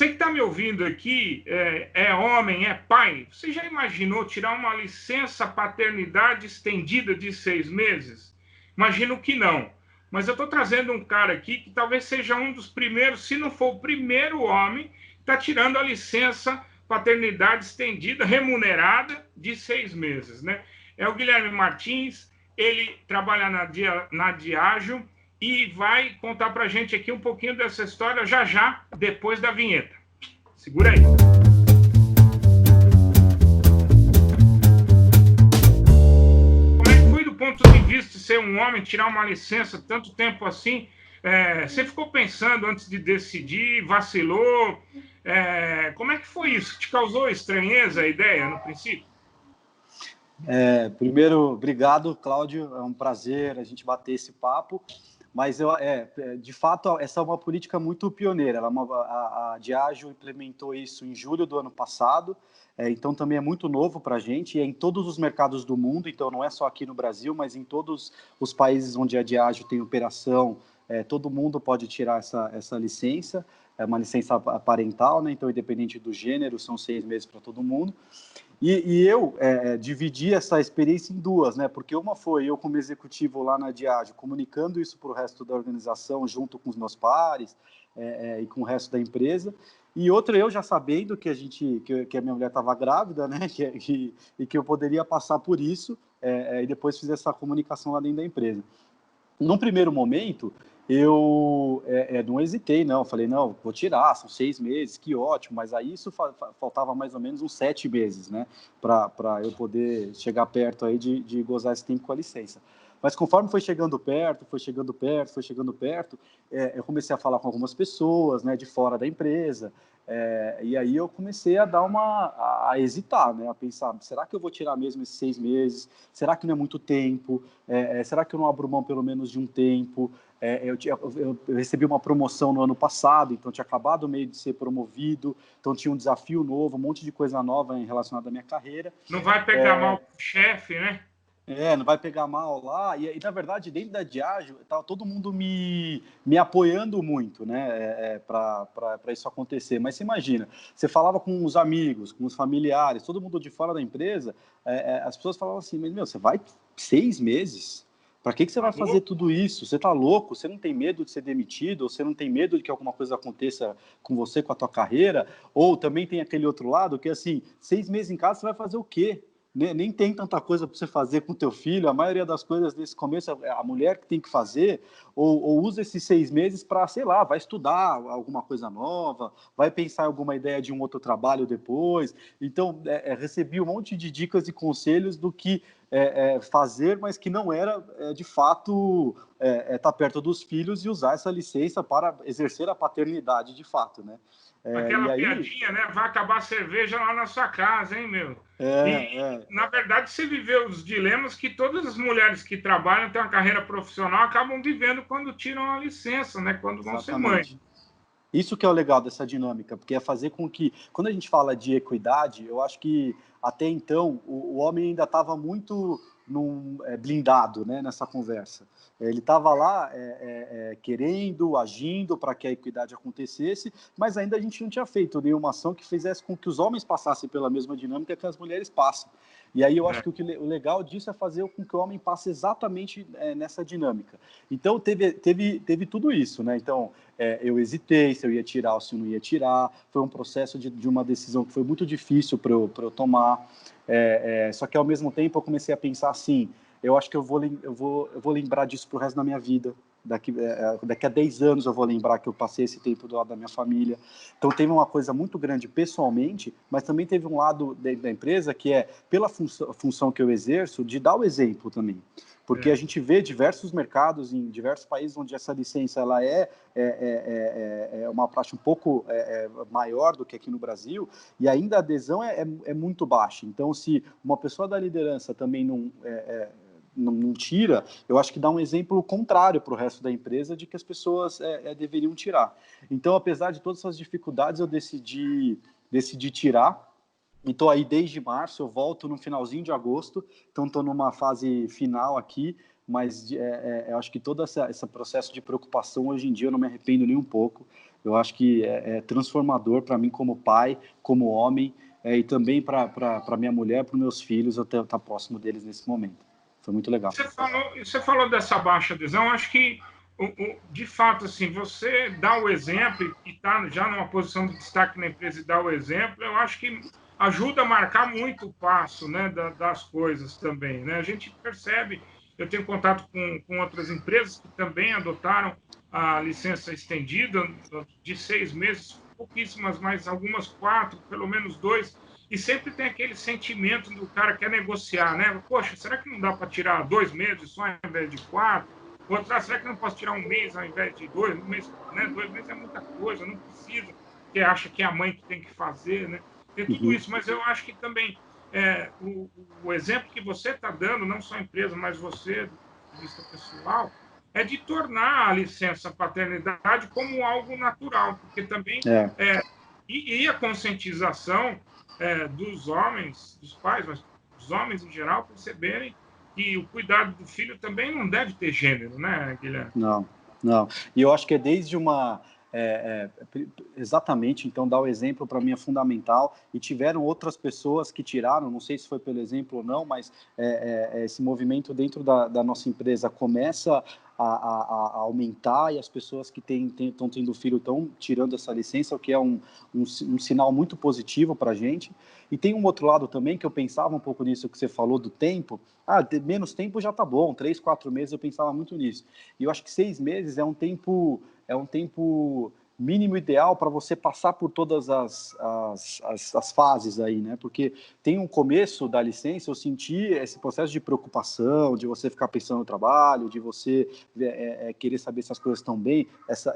Você que está me ouvindo aqui, é homem, é pai, você já imaginou tirar uma licença paternidade estendida de 6 meses? Imagino que não. Mas eu estou trazendo um cara aqui que talvez seja um dos primeiros, se não for o primeiro homem, que está tirando a licença paternidade estendida, remunerada, de 6 meses, né? É o Guilherme Martins, ele trabalha na Diageo e vai contar para a gente aqui um pouquinho dessa história já, depois da vinheta. Segura aí. Como é que foi do ponto de vista de ser um homem, tirar uma licença tanto tempo assim? Você ficou pensando antes de decidir, vacilou? Como é que foi isso? Te causou estranheza a ideia no princípio? Primeiro, obrigado, Cláudio. É um prazer a gente bater esse papo. Mas, de fato, essa é uma política muito pioneira. A Diageo implementou isso em julho do ano passado, então também é muito novo para a gente, e é em todos os mercados do mundo, então não é só aqui no Brasil, mas em todos os países onde a Diageo tem operação, todo mundo pode tirar essa licença, é uma licença parental, né? Então, independente do gênero, são 6 meses para todo mundo. E eu dividi essa experiência em duas, né? Porque uma foi eu como executivo lá na Diageo, comunicando isso para o resto da organização, junto com os meus pares e com o resto da empresa. E outra eu já sabendo que a minha mulher estava grávida, né? E que eu poderia passar por isso e depois fiz essa comunicação lá dentro da empresa. Num primeiro momento, eu não hesitei, não. Falei, não, vou tirar, são 6 meses, que ótimo. Mas aí isso faltava mais ou menos uns 7 meses, né? Para eu poder chegar perto aí de gozar esse tempo com a licença. Mas conforme foi chegando perto, eu comecei a falar com algumas pessoas, né, de fora da empresa. E aí eu comecei a a hesitar, né? A pensar, será que eu vou tirar mesmo esses 6 meses? Será que não é muito tempo? Será que eu não abro mão pelo menos de um tempo? Eu recebi uma promoção no ano passado, então tinha acabado meio de ser promovido, então tinha um desafio novo, um monte de coisa nova relacionada à minha carreira. Não vai pegar mal com o chefe, né? Não vai pegar mal lá. E na verdade, dentro da Diageo, estava todo mundo me apoiando muito, né, para isso acontecer. Mas você imagina, você falava com os amigos, com os familiares, todo mundo de fora da empresa, as pessoas falavam assim, mas, meu, você vai 6 meses? Para que você vai fazer tudo isso? Você está louco? Você não tem medo de ser demitido? Ou você não tem medo de que alguma coisa aconteça com você, com a tua carreira? Ou também tem aquele outro lado que, assim, 6 meses em casa, você vai fazer o quê? Nem tem tanta coisa para você fazer com o teu filho, a maioria das coisas nesse começo é a mulher que tem que fazer, ou usa esses 6 meses para, sei lá, vai estudar alguma coisa nova, vai pensar em alguma ideia de um outro trabalho depois. Então, recebi um monte de dicas e conselhos do que fazer, mas que não era, de fato, estar perto dos filhos e usar essa licença para exercer a paternidade de fato, né? Aquela piadinha, né? Vai acabar a cerveja lá na sua casa, hein, meu? Na verdade, você viveu os dilemas que todas as mulheres que trabalham, têm uma carreira profissional, acabam vivendo quando tiram a licença, né? Quando vão ser mães. Isso que é o legal dessa dinâmica, porque é fazer com que, quando a gente fala de equidade, eu acho que até então o homem ainda estava muito blindado, né, nessa conversa. Ele estava lá querendo, agindo para que a equidade acontecesse, mas ainda a gente não tinha feito nenhuma ação que fizesse com que os homens passassem pela mesma dinâmica que as mulheres passam. E aí eu acho que o legal disso é fazer com que o homem passe exatamente nessa dinâmica. Então teve tudo isso, né? Então eu hesitei se eu ia tirar ou se eu não ia tirar. Foi um processo de uma decisão que foi muito difícil para eu tomar. Só que ao mesmo tempo eu comecei a pensar assim, eu acho que eu vou lembrar disso pro resto da minha vida. Daqui a 10 anos eu vou lembrar que eu passei esse tempo do lado da minha família. Então teve uma coisa muito grande pessoalmente, mas também teve um lado da empresa que é, pela função que eu exerço, de dar o exemplo também. Porque a gente vê diversos mercados em diversos países onde essa licença ela é uma praxe um pouco maior do que aqui no Brasil, e ainda a adesão é muito baixa. Então, se uma pessoa da liderança também não tira, eu acho que dá um exemplo contrário para o resto da empresa de que as pessoas deveriam tirar. Então, apesar de todas essas dificuldades, eu decidi tirar. E estou aí desde março, eu volto no finalzinho de agosto, então estou numa fase final aqui, mas eu acho que todo esse processo de preocupação hoje em dia eu não me arrependo nem um pouco. Eu acho que é transformador para mim como pai, como homem, e também para minha mulher, para os meus filhos, eu estar próximo deles nesse momento. Foi muito legal. Você falou dessa baixa adesão, acho que, de fato, assim, você dá o exemplo e está já numa posição de destaque na empresa e dá o exemplo, eu acho que ajuda a marcar muito o passo, né, das coisas também, né? A gente percebe, eu tenho contato com outras empresas que também adotaram a licença estendida de 6 meses, pouquíssimas, mas algumas 4, pelo menos 2, e sempre tem aquele sentimento do cara que quer negociar, né? Poxa, será que não dá para tirar 2 meses só ao invés de 4? Outra, será que não posso tirar 1 mês ao invés de 2? 1 mês, né? 2 meses é muita coisa, não precisa, porque acha que é a mãe que tem que fazer, né? Tem tudo isso, mas eu acho que também o exemplo que você está dando, não só a empresa, mas você, do ponto de vista pessoal, é de tornar a licença paternidade como algo natural, porque também e a conscientização dos homens, dos pais, mas dos homens em geral, perceberem que o cuidado do filho também não deve ter gênero, né, Guilherme? Não, não. E eu acho que é desde uma. Exatamente, então dar o exemplo para mim é fundamental. E tiveram outras pessoas que tiraram, não sei se foi pelo exemplo ou não, mas esse movimento dentro da nossa empresa começa a aumentar, e as pessoas que estão tendo filho estão tirando essa licença, o que é um sinal muito positivo para a gente. E tem um outro lado também, que eu pensava um pouco nisso que você falou do tempo. Menos tempo já tá bom, 3, 4 meses eu pensava muito nisso. E eu acho que 6 meses é um tempo mínimo ideal para você passar por todas as fases aí, né? Porque tem um começo da licença, eu senti esse processo de preocupação, de você ficar pensando no trabalho, de você querer saber se as coisas estão bem,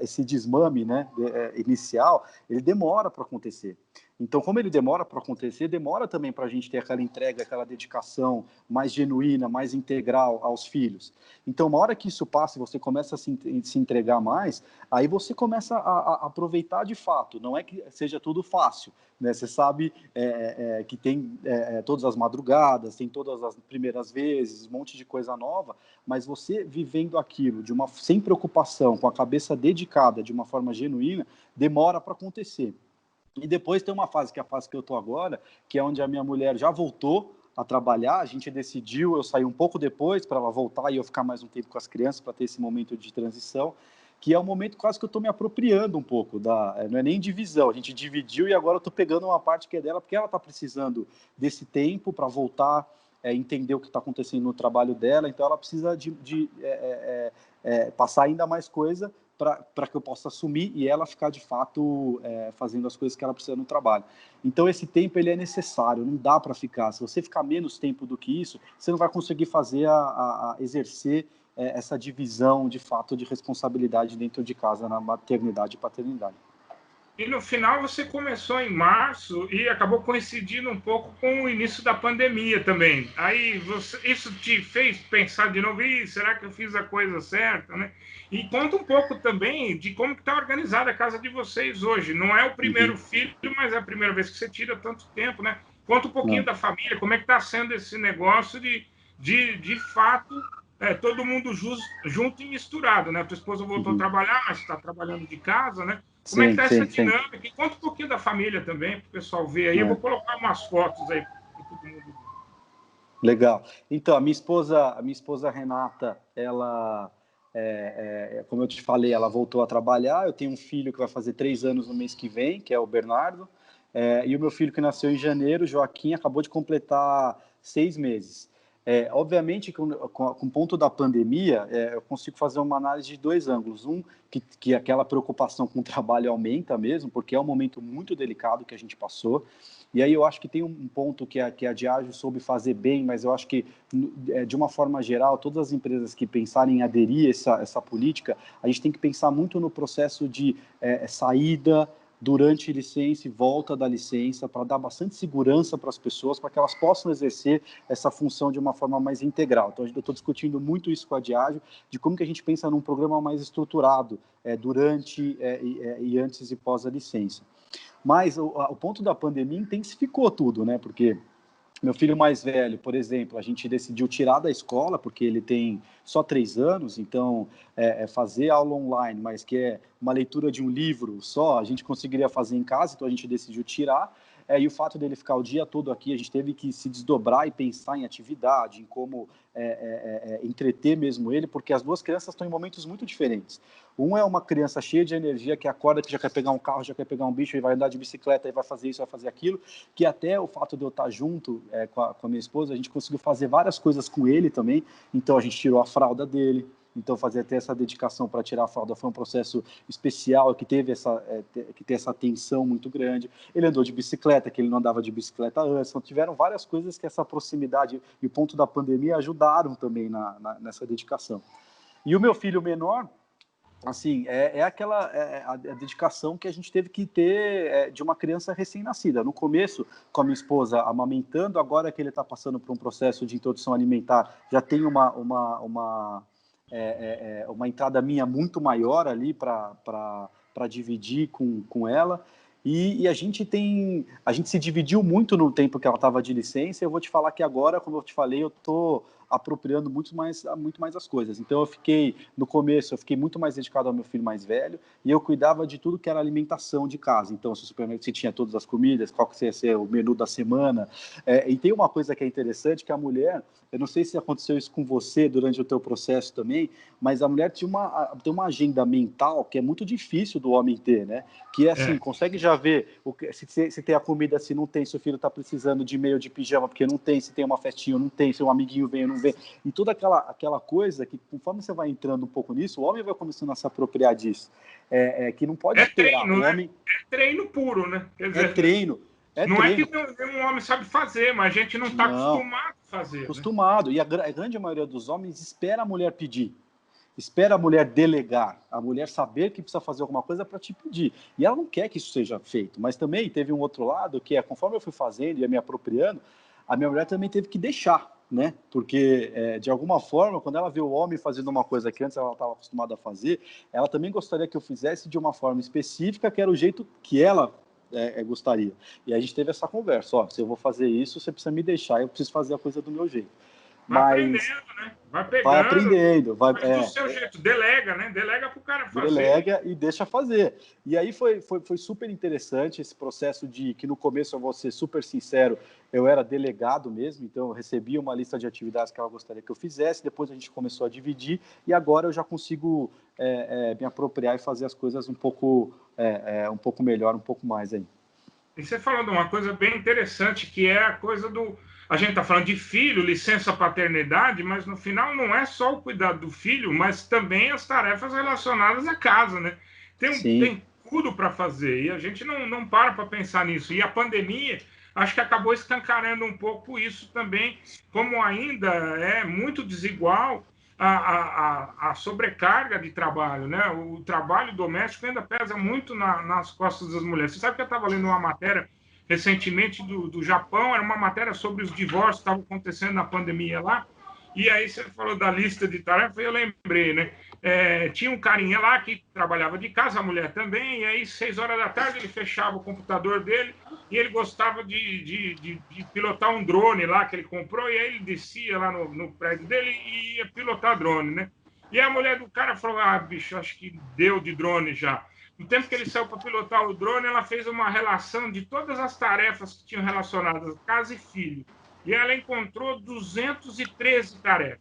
esse desmame, né, inicial, ele demora para acontecer. Então, como ele demora para acontecer, demora também para a gente ter aquela entrega, aquela dedicação mais genuína, mais integral aos filhos. Então, uma hora que isso passa e você começa a se entregar mais, aí você começa a aproveitar de fato. Não é que seja tudo fácil, né? Você sabe que tem todas as madrugadas, tem todas as primeiras vezes, um monte de coisa nova, mas você vivendo aquilo sem preocupação, com a cabeça dedicada, de uma forma genuína, demora para acontecer. E depois tem uma fase, que é a fase que eu estou agora, que é onde a minha mulher já voltou a trabalhar, a gente decidiu, eu saí um pouco depois para ela voltar e eu ficar mais um tempo com as crianças para ter esse momento de transição, que é um momento quase que eu estou me apropriando um pouco, não é nem divisão, a gente dividiu e agora eu estou pegando uma parte que é dela, porque ela está precisando desse tempo para voltar, entender o que está acontecendo no trabalho dela, então ela precisa de passar ainda mais coisa para que eu possa assumir e ela ficar de fato fazendo as coisas que ela precisa no trabalho. Então esse tempo ele é necessário, não dá para ficar. Se você ficar menos tempo do que isso, você não vai conseguir fazer exercer essa divisão de fato de responsabilidade dentro de casa na maternidade e paternidade. E no final você começou em março e acabou coincidindo um pouco com o início da pandemia também. Aí isso te fez pensar de novo, será que eu fiz a coisa certa, né? E conta um pouco também de como está organizada a casa de vocês hoje. Não é o primeiro filho, mas é a primeira vez que você tira tanto tempo, né? Conta um pouquinho da família, como é que está sendo esse negócio de fato, todo mundo junto e misturado, né? A tua esposa voltou a trabalhar, mas está trabalhando de casa, né? Como é que está essa dinâmica? E conta um pouquinho da família também, para o pessoal ver aí. Eu vou colocar umas fotos aí para todo mundo ver. Legal. Então, a minha esposa Renata, ela, como eu te falei, ela voltou a trabalhar. Eu tenho um filho que vai fazer 3 anos no mês que vem, que é o Bernardo. E o meu filho que nasceu em janeiro, Joaquim, acabou de completar 6 meses. Obviamente, com o ponto da pandemia, eu consigo fazer uma análise de 2 ângulos. Um, que aquela preocupação com o trabalho aumenta mesmo, porque é um momento muito delicado que a gente passou. E aí eu acho que tem um ponto que a Diageo soube fazer bem, mas eu acho que, de uma forma geral, todas as empresas que pensarem em aderir a essa política, a gente tem que pensar muito no processo de saída, durante licença e volta da licença, para dar bastante segurança para as pessoas, para que elas possam exercer essa função de uma forma mais integral. Então, eu estou discutindo muito isso com a Diageo, de como que a gente pensa num programa mais estruturado durante e antes e pós a licença. Mas o ponto da pandemia intensificou tudo, né? Porque Meu filho mais velho, por exemplo, a gente decidiu tirar da escola, porque ele tem só 3 anos, então fazer aula online, mas que é uma leitura de um livro só, a gente conseguiria fazer em casa, então a gente decidiu tirar. E o fato dele ficar o dia todo aqui, a gente teve que se desdobrar e pensar em atividade, em como entreter mesmo ele, porque as duas crianças estão em momentos muito diferentes. Um é uma criança cheia de energia, que acorda, que já quer pegar um carro, já quer pegar um bicho, e vai andar de bicicleta, e vai fazer isso, vai fazer aquilo, que até o fato de eu estar junto com a minha esposa, a gente conseguiu fazer várias coisas com ele também, então a gente tirou a fralda dele, então fazer até essa dedicação para tirar a fralda foi um processo especial, que teve essa tensão muito grande. Ele andou de bicicleta, que ele não andava de bicicleta antes, então tiveram várias coisas que essa proximidade e o ponto da pandemia ajudaram também nessa dedicação. E o meu filho menor, assim, a dedicação que a gente teve que ter de uma criança recém-nascida. No começo, com a minha esposa amamentando, agora que ele está passando por um processo de introdução alimentar, já tem uma entrada minha muito maior ali para dividir com ela. E a gente se dividiu muito no tempo que ela estava de licença. Eu vou te falar que agora, como eu te falei, eu estou apropriando muito mais as coisas. Então no começo eu fiquei muito mais dedicado ao meu filho mais velho, e eu cuidava de tudo que era alimentação de casa. Então, se o supermercado tinha todas as comidas, qual que ia ser o menu da semana. E tem uma coisa que é interessante, que a mulher, eu não sei se aconteceu isso com você durante o teu processo também, mas a mulher tem uma agenda mental que é muito difícil do homem ter, né? Que é assim, consegue já ver se tem a comida, se não tem, se o filho está precisando de meio de pijama, porque não tem, se tem uma festinha, não tem, se um amiguinho vem ou não vem. E toda aquela coisa que, conforme você vai entrando um pouco nisso, o homem vai começando a se apropriar disso. Que não pode esperar. Treino, o homem... É treino puro, né? Quer dizer, treino. Não treino. é que nenhum homem sabe fazer, mas a gente não está acostumado a fazer. Acostumado. Né? E a grande maioria dos homens espera a mulher pedir. Espera a mulher delegar, a mulher saber que precisa fazer alguma coisa para te pedir. E ela não quer que isso seja feito. Mas também teve um outro lado, que conforme eu fui fazendo e ia me apropriando, a minha mulher também teve que deixar, né? Porque, de alguma forma, quando ela vê o homem fazendo uma coisa que antes ela estava acostumada a fazer, ela também gostaria que eu fizesse de uma forma específica, que era o jeito que ela gostaria. E a gente teve essa conversa, se eu vou fazer isso, você precisa me deixar, eu preciso fazer a coisa do meu jeito. Vai aprendendo, né? Vai pegando. Vai aprendendo. Do seu jeito. Delega, né? Delega para o cara fazer. Delega e deixa fazer. E aí foi super interessante esse processo que no começo, eu vou ser super sincero, eu era delegado mesmo, então eu recebia uma lista de atividades que ela gostaria que eu fizesse, depois a gente começou a dividir, e agora eu já consigo me apropriar e fazer as coisas um pouco melhor, um pouco mais aí. E você falou de uma coisa bem interessante, que é a coisa do... A gente está falando de filho, licença paternidade, mas no final não é só o cuidado do filho, mas também as tarefas relacionadas à casa, né? Tem tudo para fazer e a gente não para pensar nisso. E a pandemia, acho que acabou escancarando um pouco isso também, como ainda é muito desigual a sobrecarga de trabalho, né? O trabalho doméstico ainda pesa muito nas costas das mulheres. Você sabe que eu estava lendo uma matéria recentemente do Japão, era uma matéria sobre os divórcios que estavam acontecendo na pandemia lá, e aí você falou da lista de tarefas, e eu lembrei, né? Tinha um carinha lá que trabalhava de casa, a mulher também, e aí 6 horas da tarde ele fechava o computador dele, e ele gostava de pilotar um drone lá que ele comprou, e aí ele descia lá no prédio dele e ia pilotar drone, né? E a mulher do cara falou, bicho, acho que deu de drone já. No tempo que ele saiu para pilotar o drone, ela fez uma relação de todas as tarefas que tinham relacionadas a casa e filho. E ela encontrou 213 tarefas.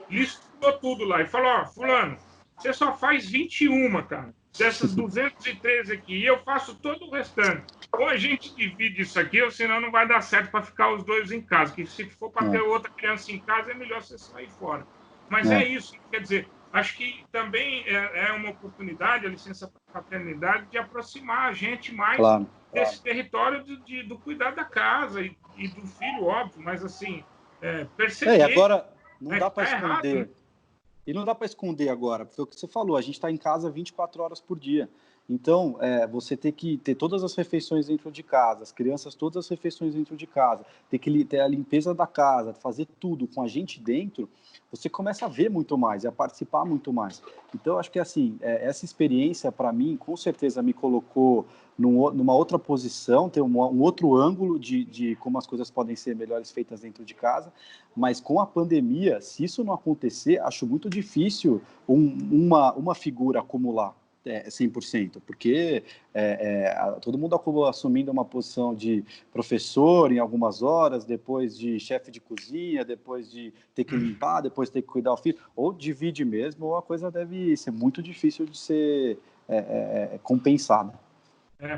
Listou tudo lá e falou, fulano, você só faz 21, cara, dessas 213 aqui, e eu faço todo o restante. Ou a gente divide isso aqui, ou senão não vai dar certo para ficar os dois em casa, que se for para ter outra criança em casa, é melhor você sair fora. Mas é isso, quer dizer... Acho que também é uma oportunidade, a licença paternidade, de aproximar a gente mais desse território do cuidado da casa e do filho, óbvio, mas assim, perceber... E agora não dá para esconder. Errado, né? E não dá para esconder agora, porque o que você falou, a gente está em casa 24 horas por dia. Então, você ter que ter todas as refeições dentro de casa, as crianças todas as refeições dentro de casa, ter que ter a limpeza da casa, fazer tudo com a gente dentro, você começa a ver muito mais, a participar muito mais. Então, acho que assim, essa experiência para mim, com certeza me colocou numa outra posição, ter um outro ângulo de como as coisas podem ser melhores feitas dentro de casa, mas com a pandemia, se isso não acontecer, acho muito difícil uma figura acumular 100%, porque todo mundo acabou assumindo uma posição de professor em algumas horas, depois de chefe de cozinha, depois de ter que limpar, depois ter que cuidar do filho, ou divide mesmo, ou a coisa deve ser muito difícil de ser compensada.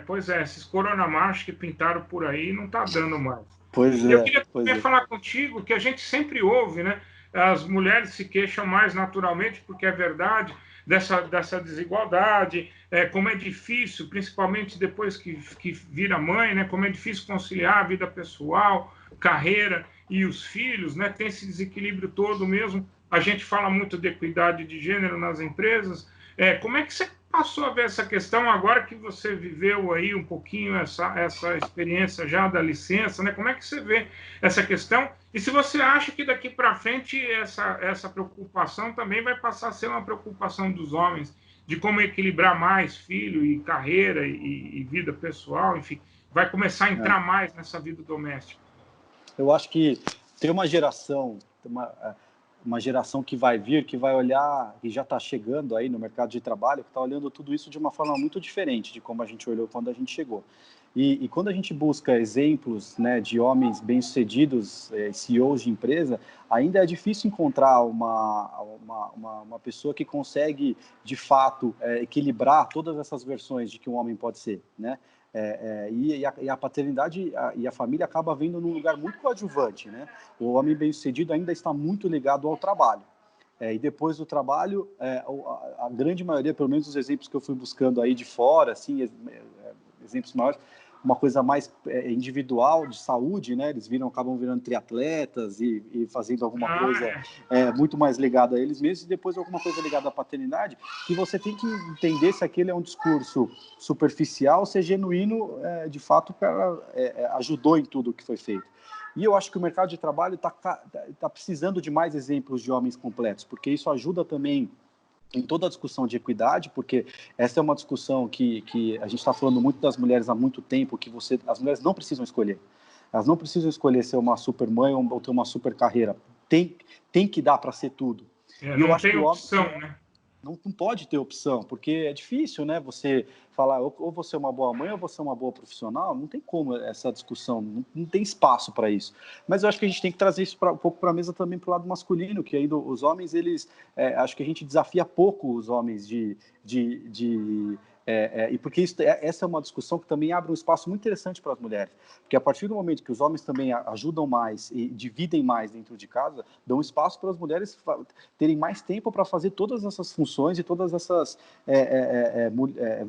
Pois é, esses coronamachos que pintaram por aí não está dando mais. Pois Eu é, queria pois também é. falar contigo que a gente sempre ouve, né? As mulheres se queixam mais naturalmente, porque é verdade, dessa desigualdade, como é difícil, principalmente depois que vira mãe, né? Como é difícil conciliar a vida pessoal, carreira e os filhos, né? Tem esse desequilíbrio todo mesmo. A gente fala muito de equidade de gênero nas empresas. Como é que você passou a ver essa questão agora que você viveu aí um pouquinho essa experiência já da licença, né? Como é que você vê essa questão? E se você acha que daqui para frente essa preocupação também vai passar a ser uma preocupação dos homens, de como equilibrar mais filho e carreira e vida pessoal, enfim, vai começar a entrar mais nessa vida doméstica. Eu acho que tem uma geração, uma geração que vai vir, que vai olhar, que já está chegando aí no mercado de trabalho, que está olhando tudo isso de uma forma muito diferente de como a gente olhou quando a gente chegou. E quando a gente busca exemplos, né, de homens bem-sucedidos, CEOs de empresa, ainda é difícil encontrar uma pessoa que consegue, de fato, equilibrar todas essas versões de que um homem pode ser, né? E a paternidade e a família acaba vindo num lugar muito coadjuvante, né? O homem bem-sucedido ainda está muito ligado ao trabalho. E depois do trabalho, a grande maioria, pelo menos os exemplos que eu fui buscando aí de fora, assim, exemplos maiores, uma coisa mais individual, de saúde, né? Eles acabam virando triatletas e fazendo alguma coisa muito mais ligada a eles mesmos, e depois alguma coisa ligada à paternidade, que você tem que entender se aquele é um discurso superficial, se é genuíno, de fato, o cara ajudou em tudo o que foi feito. E eu acho que o mercado de trabalho está precisando de mais exemplos de homens completos, porque isso ajuda também em toda a discussão de equidade, porque essa é uma discussão que a gente está falando muito das mulheres há muito tempo, que as mulheres não precisam escolher. Elas não precisam escolher ser uma super mãe ou ter uma super carreira. Tem que dar para ser tudo. E eu Não acho tem que opção, né? não pode ter opção, porque é difícil, né? Você falar ou você é uma boa mãe ou você é uma boa profissional, não tem como essa discussão, não tem espaço para isso. Mas eu acho que a gente tem que trazer isso um pouco para a mesa também para o lado masculino, que aí os homens, eles, acho que a gente desafia pouco os homens e porque essa é uma discussão que também abre um espaço muito interessante para as mulheres, porque a partir do momento que os homens também ajudam mais e dividem mais dentro de casa, dão espaço para as mulheres terem mais tempo para fazer todas essas funções e todas essas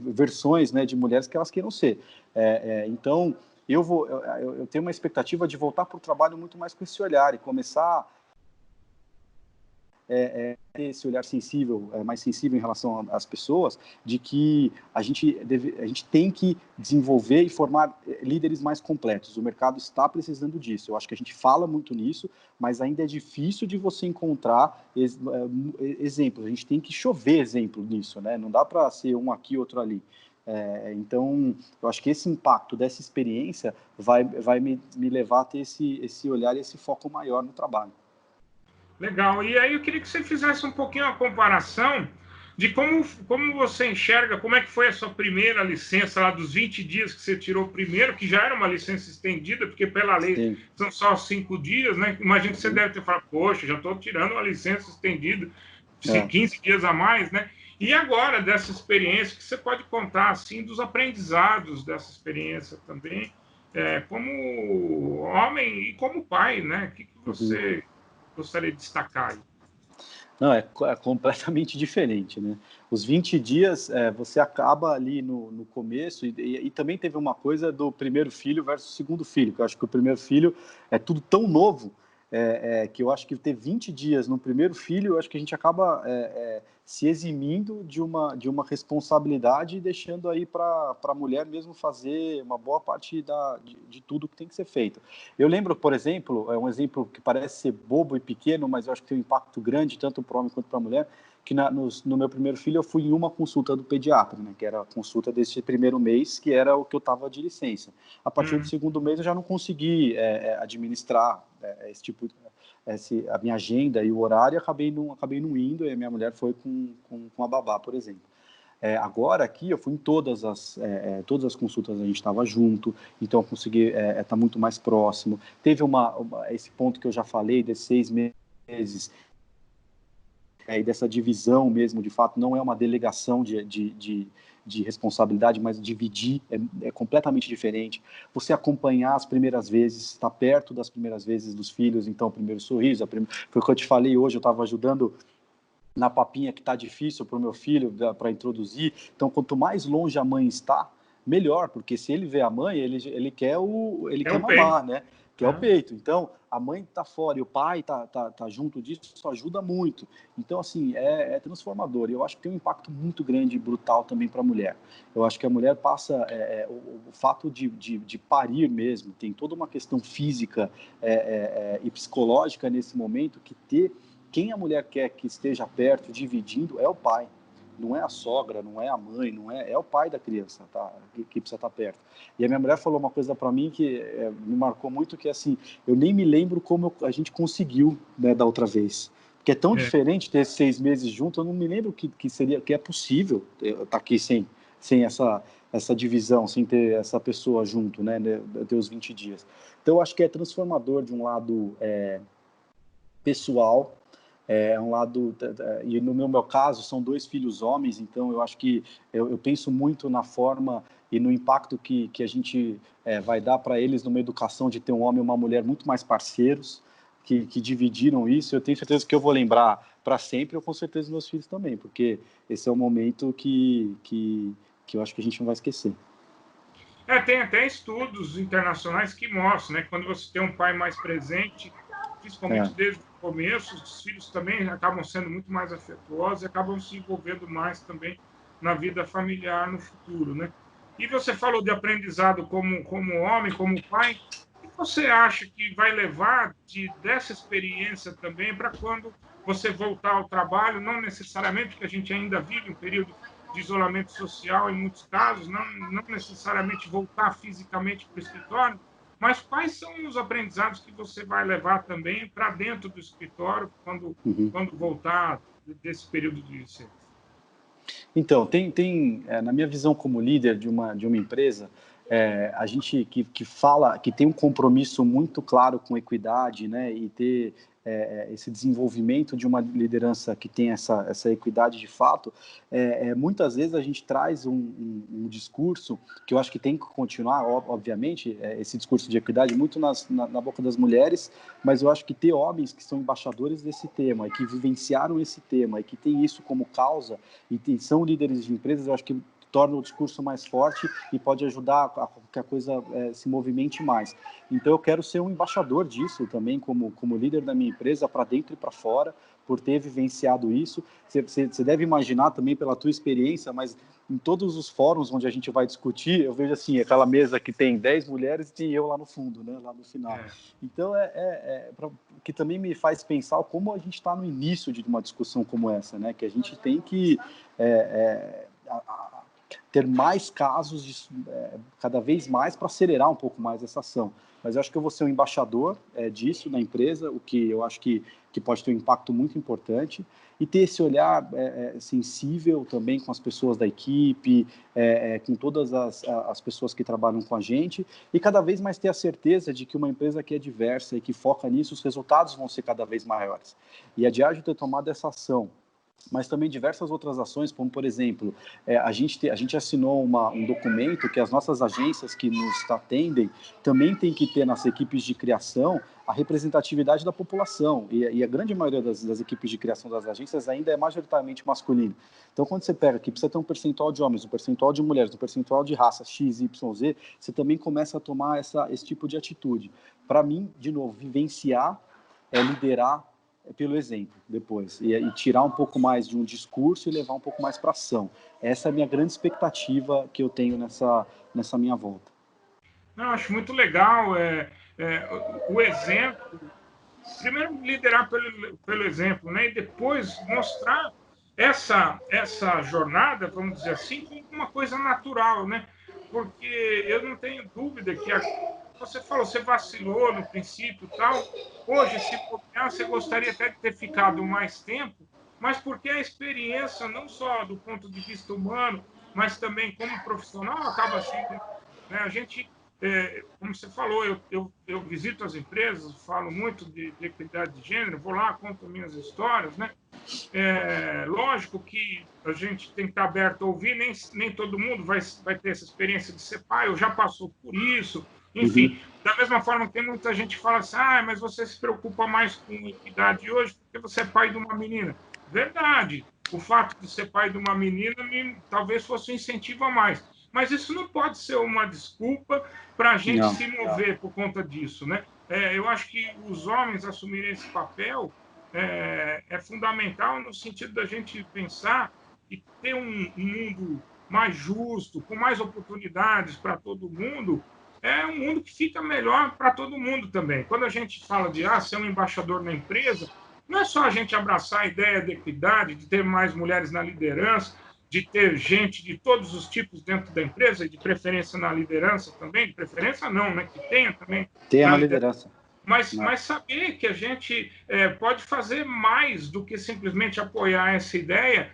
versões, né, de mulheres que elas queiram ser. Então, eu tenho uma expectativa de voltar para o trabalho muito mais com esse olhar e começar ter esse olhar sensível, mais sensível em relação às pessoas, de que a gente tem que desenvolver e formar líderes mais completos. O mercado está precisando disso. Eu acho que a gente fala muito nisso, mas ainda é difícil de você encontrar exemplos. A gente tem que chover exemplo nisso, né? Não dá para ser um aqui, outro ali. Então, eu acho que esse impacto dessa experiência vai me levar a ter esse olhar e esse foco maior no trabalho. Legal. E aí eu queria que você fizesse um pouquinho a comparação de como você enxerga, como é que foi a sua primeira licença lá dos 20 dias que você tirou primeiro, que já era uma licença estendida, porque pela lei Sim. são só 5 dias, né? Imagino que você deve ter falado, poxa, já estou tirando uma licença estendida, 15 dias a mais, né? E agora, dessa experiência, que você pode contar, assim, dos aprendizados dessa experiência também, como homem e como pai, né? O que você gostaria de destacar aí? Não, é completamente diferente, né? Os 20 dias, você acaba ali no começo, e também teve uma coisa do primeiro filho versus o segundo filho, que eu acho que o primeiro filho é tudo tão novo, que eu acho que ter 20 dias no primeiro filho, eu acho que a gente acaba se eximindo de uma responsabilidade e deixando aí para a mulher mesmo fazer uma boa parte de tudo que tem que ser feito. Eu lembro, por exemplo, um exemplo que parece ser bobo e pequeno, mas eu acho que tem um impacto grande, tanto para o homem quanto para a mulher, que no meu primeiro filho eu fui em uma consulta do pediatra, né, que era a consulta desse primeiro mês, que era o que eu estava de licença. A partir do segundo mês eu já não consegui administrar esse tipo a minha agenda e o horário, acabei não indo, e a minha mulher foi com a babá, por exemplo. Agora aqui eu fui em todas as consultas, a gente estava junto, então eu consegui estar muito mais próximo. Teve esse ponto que eu já falei, desses 6 meses, e dessa divisão mesmo, de fato, não é uma delegação de responsabilidade, mas dividir é completamente diferente. Você acompanhar as primeiras vezes, estar perto das primeiras vezes dos filhos, então, o primeiro sorriso, foi o que eu te falei hoje, eu estava ajudando na papinha que está difícil para o meu filho, para introduzir. Então, quanto mais longe a mãe está, melhor, porque se ele vê a mãe, ele quer mamar, né? Que é o peito. Então, a mãe está fora e o pai tá junto disso, isso ajuda muito. Então, assim, é transformador. E eu acho que tem um impacto muito grande e brutal também para a mulher. Eu acho que a mulher passa o fato de parir mesmo, tem toda uma questão física e psicológica nesse momento, que quem a mulher quer que esteja perto, dividindo, é o pai. Não é a sogra, não é a mãe, é o pai da criança, tá? Que precisa estar perto. E a minha mulher falou uma coisa para mim que me marcou muito, que assim, eu nem me lembro como a gente conseguiu, né, da outra vez. Porque é tão diferente ter 6 meses junto, eu não me lembro que é possível estar aqui sem essa divisão, sem ter essa pessoa junto, né, ter os 20 dias. Então, eu acho que é transformador de um lado pessoal, um lado, e no meu caso são 2 filhos homens, então eu acho que eu penso muito na forma e no impacto que a gente vai dar para eles numa educação de ter um homem e uma mulher muito mais parceiros, que dividiram isso. Eu tenho certeza que eu vou lembrar para sempre, ou com certeza meus filhos também, porque esse é um momento que eu acho que a gente não vai esquecer. Tem até estudos internacionais que mostram, né? Quando você tem um pai mais presente, principalmente desde o começo, os filhos também acabam sendo muito mais afetuosos e acabam se envolvendo mais também na vida familiar no futuro, né? E você falou de aprendizado como homem, como pai. O que você acha que vai levar dessa experiência também para quando você voltar ao trabalho? Não necessariamente, porque a gente ainda vive um período de isolamento social em muitos casos, não necessariamente voltar fisicamente para o escritório, mas quais são os aprendizados que você vai levar também para dentro do escritório quando voltar desse período de licença? Então, na minha visão como líder de uma empresa, a gente que tem um compromisso muito claro com equidade, né, e ter esse desenvolvimento de uma liderança que tem essa equidade de fato, muitas vezes a gente traz um discurso que eu acho que tem que continuar, obviamente, esse discurso de equidade muito na boca das mulheres, mas eu acho que ter homens que são embaixadores desse tema e que vivenciaram esse tema e que têm isso como causa e são líderes de empresas, eu acho que torna o discurso mais forte e pode ajudar a que a coisa se movimente mais. Então, eu quero ser um embaixador disso também, como líder da minha empresa, para dentro e para fora, por ter vivenciado isso. Você deve imaginar também pela tua experiência, mas em todos os fóruns onde a gente vai discutir, eu vejo assim, aquela mesa que tem 10 mulheres e tem eu lá no fundo, né, lá no final. Então, que também me faz pensar como a gente está no início de uma discussão como essa, né, que a gente tem que ter mais casos, cada vez mais, para acelerar um pouco mais essa ação. Mas eu acho que eu vou ser um embaixador disso na empresa, o que eu acho que pode ter um impacto muito importante, e ter esse olhar sensível também com as pessoas da equipe, com todas as pessoas que trabalham com a gente, e cada vez mais ter a certeza de que uma empresa que é diversa e que foca nisso, os resultados vão ser cada vez maiores. E a Diageo ter tomado essa ação, mas também diversas outras ações, como, por exemplo, a gente assinou um documento que as nossas agências que nos atendem também tem que ter nas equipes de criação a representatividade da população, e a grande maioria das equipes de criação das agências ainda é majoritariamente masculina. Então, quando você pega que precisa ter um percentual de homens, um percentual de mulheres, um percentual de raça X, Y, Z, você também começa a tomar esse tipo de atitude. Para mim, de novo, vivenciar é liderar pelo exemplo depois, e tirar um pouco mais de um discurso e levar um pouco mais para ação. Essa é a minha grande expectativa que eu tenho nessa minha volta. Não, acho muito legal o exemplo. Primeiro, liderar pelo exemplo, né? E depois mostrar essa jornada, vamos dizer assim, como uma coisa natural, né? Porque eu não tenho dúvida que você falou, você vacilou no princípio e tal. Hoje, se bobear, você gostaria até de ter ficado mais tempo, mas porque a experiência, não só do ponto de vista humano, mas também como profissional, acaba sendo. Né? A gente, como você falou, eu visito as empresas, falo muito de equidade de gênero, vou lá, conto minhas histórias, né? Lógico que a gente tem que estar aberto a ouvir, nem todo mundo vai ter essa experiência de ser pai, ou já passou por isso, enfim. Da mesma forma que tem muita gente que fala assim, mas você se preocupa mais com equidade hoje porque você é pai de uma menina. Verdade, o fato de ser pai de uma menina talvez fosse um incentivo a mais. Mas isso não pode ser uma desculpa para a gente se mover por conta disso, né? Eu acho que os homens assumirem esse papel é fundamental no sentido da gente pensar e ter um mundo mais justo, com mais oportunidades para todo mundo, é um mundo que fica melhor para todo mundo também. Quando a gente fala de ser um embaixador na empresa, não é só a gente abraçar a ideia de equidade, de ter mais mulheres na liderança, de ter gente de todos os tipos dentro da empresa, e de preferência na liderança também, de preferência não, né? Que tenha também Tenha na na liderança. liderança. Mas saber que a gente pode fazer mais do que simplesmente apoiar essa ideia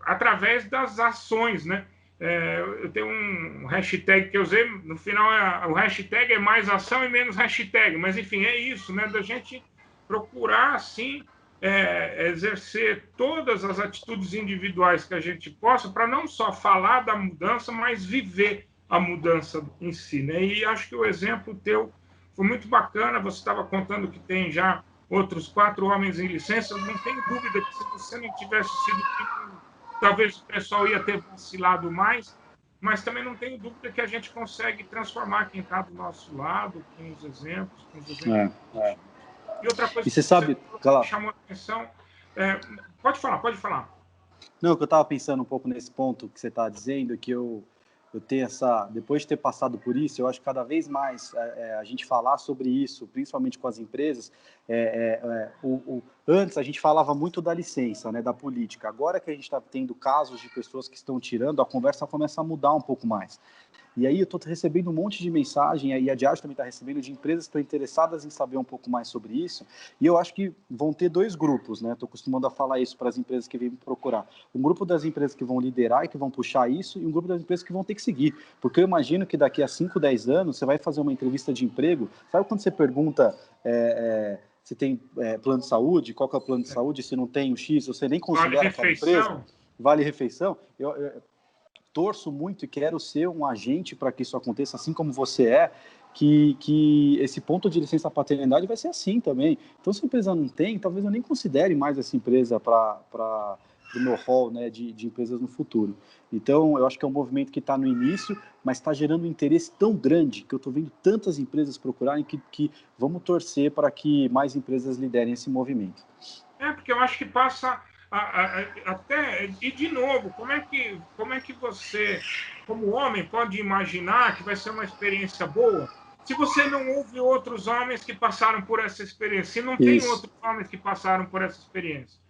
através das ações, né? Eu tenho um hashtag que eu usei, no final o hashtag é mais ação e menos hashtag, mas enfim, é isso, né? Da gente procurar, sim, exercer todas as atitudes individuais que a gente possa, para não só falar da mudança, mas viver a mudança em si, né? E acho que o exemplo teu foi muito bacana. Você estava contando que tem já outros 4 homens em licença. Eu não tenho dúvida que se você não tivesse sido pioneiro, talvez o pessoal ia ter vacilado mais, mas também não tenho dúvida que a gente consegue transformar quem está do nosso lado, com os exemplos. E outra coisa E que você sabe, me chamou a atenção, pode falar. Não, que eu estava pensando um pouco nesse ponto que você está dizendo, que eu tenho depois de ter passado por isso, eu acho que cada vez mais a gente falar sobre isso, principalmente com as empresas, antes a gente falava muito da licença, né, da política. Agora que a gente está tendo casos de pessoas que estão tirando, a conversa começa a mudar um pouco mais. E aí eu estou recebendo um monte de mensagem, e a Diageo também está recebendo, de empresas que estão interessadas em saber um pouco mais sobre isso, e eu acho que vão ter 2 grupos, né? Estou acostumando a falar isso para as empresas que vêm me procurar. Um grupo das empresas que vão liderar e que vão puxar isso, e um grupo das empresas que vão ter que seguir. Porque eu imagino que daqui a 5, 10 anos, você vai fazer uma entrevista de emprego, sabe quando você pergunta... se tem plano de saúde, qual que é o plano de saúde, se não tem o X, você nem considera aquela empresa, vale refeição, eu torço muito e quero ser um agente para que isso aconteça, assim como você que esse ponto de licença paternidade vai ser assim também. Então, se a empresa não tem, talvez eu nem considere mais essa empresa para o meu rol, né, de empresas no futuro. Então, eu acho que é um movimento que está no início, mas está gerando um interesse tão grande que eu estou vendo tantas empresas procurarem que vamos torcer para que mais empresas liderem esse movimento. Porque eu acho que passa até... E, de novo, como é que você, como homem, pode imaginar que vai ser uma experiência boa se você não ouve outros homens que passaram por essa experiência, se não tem outros homens que passaram por essa experiência?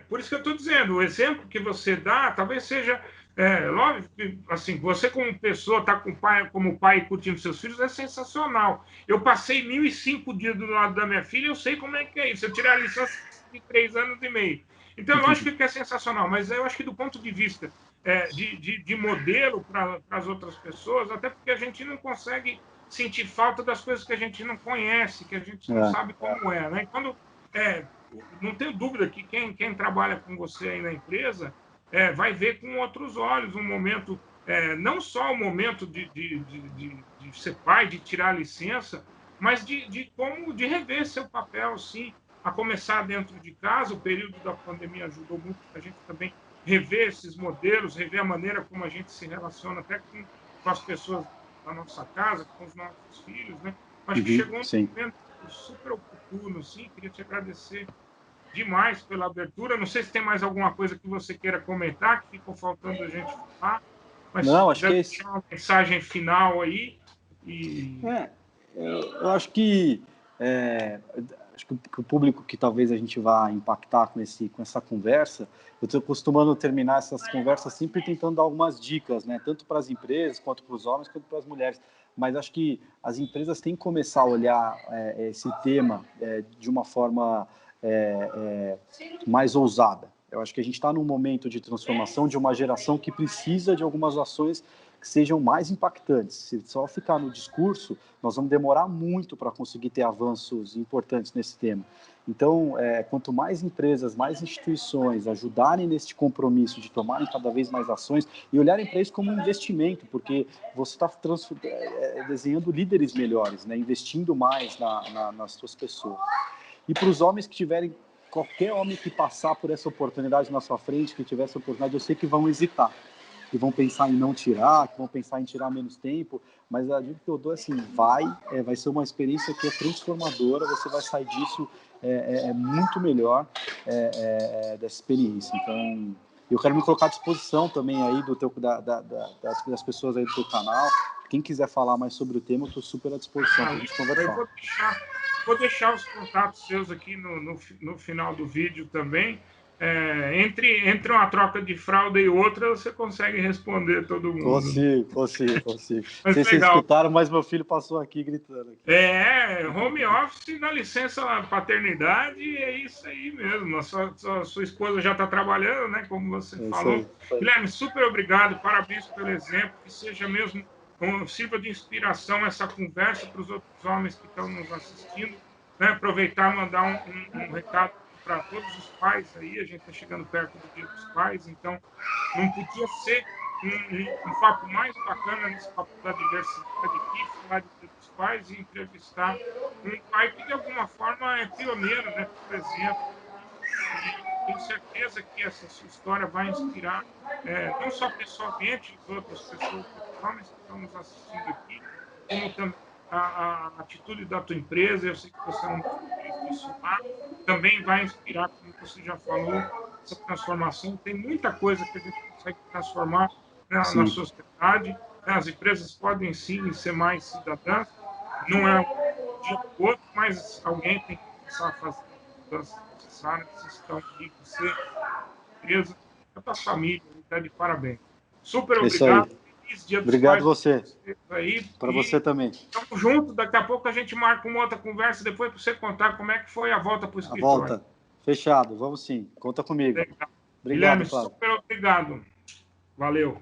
Por isso que eu estou dizendo, o exemplo que você dá talvez seja... lógico, assim, você como pessoa, tá como pai curtindo seus filhos, é sensacional. Eu passei 1.005 dias do lado da minha filha, eu sei como é que é isso. Eu tirei a licença de 3 anos e meio. Então, eu acho que é sensacional, mas eu acho que do ponto de vista de modelo para as outras pessoas, até porque a gente não consegue sentir falta das coisas que a gente não conhece, que a gente não sabe como é, né? Quando, não tenho dúvida que quem trabalha com você aí na empresa vai ver com outros olhos um momento, não só o momento de ser pai, de tirar a licença, mas de rever seu papel, sim, a começar dentro de casa. O período da pandemia ajudou muito a gente também rever esses modelos, rever a maneira como a gente se relaciona até com as pessoas da nossa casa, com os nossos filhos, né? Acho que chegou um sim. momento super oportuno, sim. Queria te agradecer demais pela abertura. Não sei se tem mais alguma coisa que você queira comentar, que ficou faltando a gente falar, mas se Não, acho que quiser é isso. deixar uma mensagem final aí. E... Eu acho que acho que o público que talvez a gente vá impactar com essa conversa, eu estou costumando terminar essas conversas sempre tentando dar algumas dicas, né? Tanto para as empresas, quanto para os homens, quanto para as mulheres. Mas acho que as empresas têm que começar a olhar esse tema de uma forma mais ousada. Eu acho que a gente está num momento de transformação de uma geração que precisa de algumas ações que sejam mais impactantes. Se só ficar no discurso, nós vamos demorar muito para conseguir ter avanços importantes nesse tema. Então, quanto mais empresas, mais instituições ajudarem nesse compromisso de tomarem cada vez mais ações e olharem para isso como um investimento, porque você está desenhando líderes melhores, né? Investindo mais nas suas pessoas. E para os homens que tiverem, qualquer homem que passar por essa oportunidade na sua frente, que tiver essa oportunidade, eu sei que vão hesitar, que vão pensar em não tirar, que vão pensar em tirar menos tempo, mas a dica que eu dou é assim, vai ser uma experiência que é transformadora, você vai sair disso muito melhor dessa experiência. Então, eu quero me colocar à disposição também aí das pessoas aí do teu canal. Quem quiser falar mais sobre o tema, eu estou super à disposição para a gente conversar. Eu vou deixar os contatos seus aqui no final do vídeo também. Entre uma troca de fralda e outra, você consegue responder todo mundo. Consigo. Não sei se vocês legal. escutaram, mas meu filho passou aqui gritando. Home office na licença paternidade, é isso aí mesmo. A sua esposa já está trabalhando, né? Como você falou. Isso aí. Guilherme, super obrigado, parabéns pelo exemplo, que seja mesmo sirva de inspiração essa conversa para os outros homens que estão nos assistindo, né? Aproveitar e mandar um recado para todos os pais aí, a gente está chegando perto do Dia dos Pais, então não podia ser um papo mais bacana nesse papo da diversidade aqui, falar de Dia dos Pais e entrevistar um pai que de alguma forma é pioneiro, né? Por exemplo, e tenho certeza que essa sua história vai inspirar não só pessoalmente as outras pessoas, os homens que estão nos assistindo aqui, como também a atitude da tua empresa. Eu sei que você é um disso lá, também vai inspirar, como você já falou, essa transformação. Tem muita coisa que a gente consegue transformar na sociedade. As empresas podem sim ser mais cidadãs, não é um dia para o outro, mas alguém tem que começar a fazer as mudanças necessárias. Vocês estão aí, você, a empresa, a tua família, está de parabéns. Super obrigado. Feliz Dia dos Obrigado Pais você. Para você também. Estamos juntos. Daqui a pouco a gente marca uma outra conversa depois para você contar como é que foi a volta para o escritório. A volta. Fechado. Vamos sim. Conta comigo. Legal. Obrigado, Guilherme, super obrigado. Valeu.